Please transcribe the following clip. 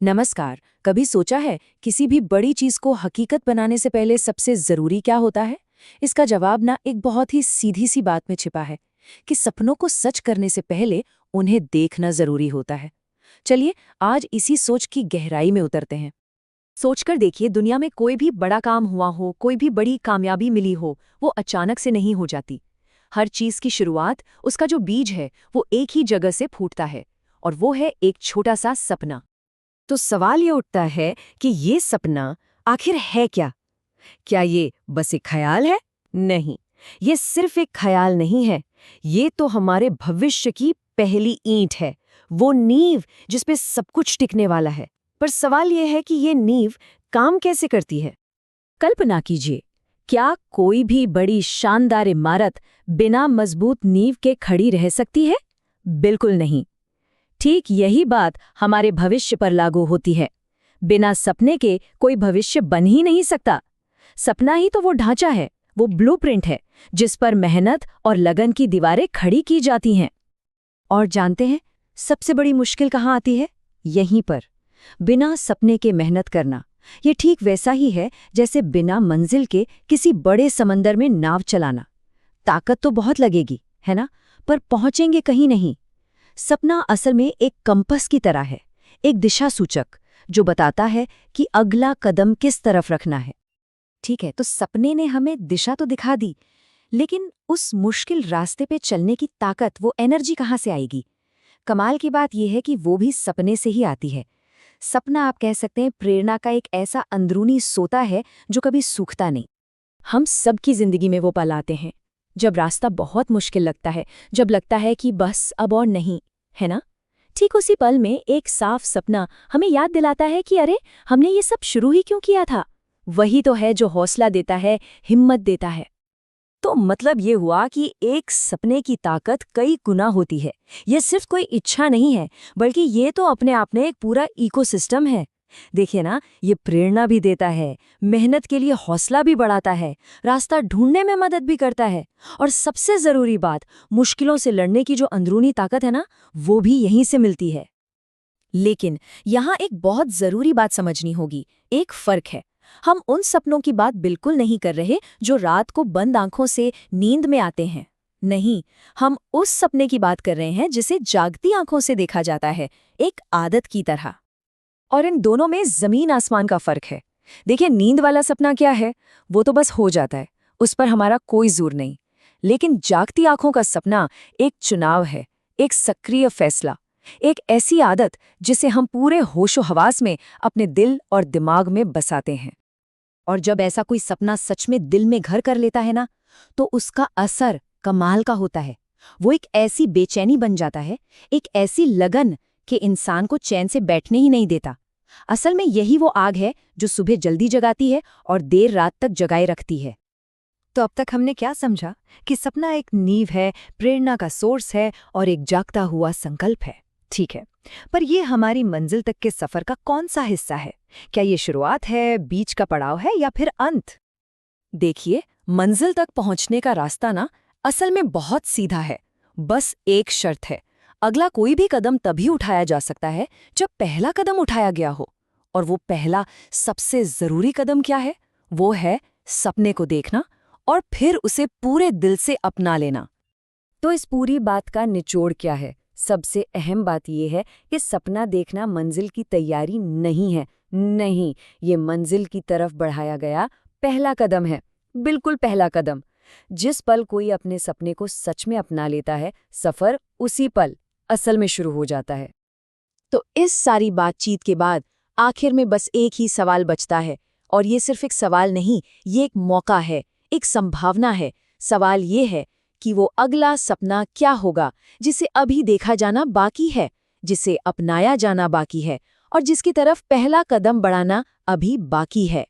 नमस्कार। कभी सोचा है किसी भी बड़ी चीज को हकीकत बनाने से पहले सबसे जरूरी क्या होता है? इसका जवाब ना एक बहुत ही सीधी सी बात में छिपा है कि सपनों को सच करने से पहले उन्हें देखना जरूरी होता है। चलिए आज इसी सोच की गहराई में उतरते हैं। सोचकर देखिए, दुनिया में कोई भी बड़ा काम हुआ हो, कोई भी बड़ी कामयाबी मिली हो, वो अचानक से नहीं हो जाती। हर चीज की शुरुआत, उसका जो बीज है, वो एक ही जगह से फूटता है, और वो है एक छोटा सा सपना। तो सवाल ये उठता है कि ये सपना आखिर है क्या? क्या ये बस एक ख्याल है? नहीं, ये सिर्फ एक ख्याल नहीं है। ये तो हमारे भविष्य की पहली ईंट है, वो नींव जिस पे सब कुछ टिकने वाला है। पर सवाल ये है कि ये नींव काम कैसे करती है? कल्पना कीजिए, क्या कोई भी बड़ी शानदार इमारत बिना मजबूत नींव के खड़ी रह सकती है? बिल्कुल नहीं। ठीक यही बात हमारे भविष्य पर लागू होती है। बिना सपने के कोई भविष्य बन ही नहीं सकता। सपना ही तो वो ढांचा है, वो ब्लूप्रिंट है, जिस पर मेहनत और लगन की दीवारें खड़ी की जाती हैं। और जानते हैं, सबसे बड़ी मुश्किल कहाँ आती है? यहीं पर। बिना सपने के मेहनत करना, ये ठीक वैसा ही है जैसे बिना मंजिल के किसी बड़े समंदर में नाव चलाना। ताकत तो बहुत लगेगी, है ना? पर पहुंचेंगे कहीं नहीं। सपना असल में एक कंपस की तरह है, एक दिशा सूचक जो बताता है कि अगला कदम किस तरफ रखना है। ठीक है, तो सपने ने हमें दिशा तो दिखा दी, लेकिन उस मुश्किल रास्ते पे चलने की ताकत, वो एनर्जी कहाँ से आएगी? कमाल की बात यह है कि वो भी सपने से ही आती है। सपना, आप कह सकते हैं, प्रेरणा का एक ऐसा अंदरूनी सोता है जो कभी सूखता नहीं। हम सबकी जिंदगी में वो पल आते हैं जब रास्ता बहुत मुश्किल लगता है, जब लगता है कि बस अब और नहीं, है ना? ठीक उसी पल में एक साफ सपना हमें याद दिलाता है कि अरे, हमने ये सब शुरू ही क्यों किया था। वही तो है जो हौसला देता है, हिम्मत देता है। तो मतलब ये हुआ कि एक सपने की ताकत कई गुना होती है। ये सिर्फ कोई इच्छा नहीं है, बल्कि ये तो अपने आप में एक पूरा इकोसिस्टम है। देखिए ना, ये प्रेरणा भी देता है, मेहनत के लिए हौसला भी बढ़ाता है, रास्ता ढूंढने में मदद भी करता है, और सबसे जरूरी बात, मुश्किलों से लड़ने की जो अंदरूनी ताकत है ना, वो भी यहीं से मिलती है। लेकिन यहाँ एक बहुत जरूरी बात समझनी होगी। एक फर्क है। हम उन सपनों की बात बिल्कुल नहीं कर रहे जो रात को बंद आंखों से नींद में आते हैं। नहीं, हम उस सपने की बात कर रहे हैं जिसे जागती आंखों से देखा जाता है, एक आदत की तरह। और इन दोनों में जमीन आसमान का फर्क है। देखिए, नींद वाला सपना क्या है? वो तो बस हो जाता है, उस पर हमारा कोई जोर नहीं। लेकिन जागती आंखों का सपना एक चुनाव है, एक सक्रिय फैसला, एक ऐसी आदत जिसे हम पूरे होशो हवास में अपने दिल और दिमाग में बसाते हैं। और जब ऐसा कोई सपना सच में दिल में घर कर लेता है ना, तो उसका असर कमाल का होता है। वो एक ऐसी बेचैनी बन जाता है, एक ऐसी लगन कि इंसान को चैन से बैठने ही नहीं देता। असल में यही वो आग है जो सुबह जल्दी जगाती है और देर रात तक जगाए रखती है। तो अब तक हमने क्या समझा? कि सपना एक नींव है, प्रेरणा का सोर्स है, और एक जागता हुआ संकल्प है। ठीक है, पर ये हमारी मंजिल तक के सफर का कौन सा हिस्सा है? क्या ये शुरुआत है, बीच का पड़ाव है, या फिर अंत? देखिए, मंजिल तक पहुंचने का रास्ता ना असल में बहुत सीधा है। बस एक शर्त है, अगला कोई भी कदम तभी उठाया जा सकता है जब पहला कदम उठाया गया हो। और वो पहला सबसे जरूरी कदम क्या है? वो है सपने को देखना और फिर उसे पूरे दिल से अपना लेना। तो इस पूरी बात का निचोड़ क्या है? सबसे अहम बात यह है कि सपना देखना मंजिल की तैयारी नहीं है। नहीं, ये मंजिल की तरफ बढ़ाया गया पहला कदम है, बिल्कुल पहला कदम। जिस पल कोई अपने सपने को सच में अपना लेता है, सफर उसी पल असल में शुरू हो जाता है। तो इस सारी बातचीत के बाद आखिर में बस एक ही सवाल बचता है, और ये सिर्फ एक सवाल नहीं, ये एक मौका है, एक संभावना है। सवाल ये है कि वो अगला सपना क्या होगा जिसे अभी देखा जाना बाकी है, जिसे अपनाया जाना बाकी है, और जिसकी तरफ पहला कदम बढ़ाना अभी बाकी है।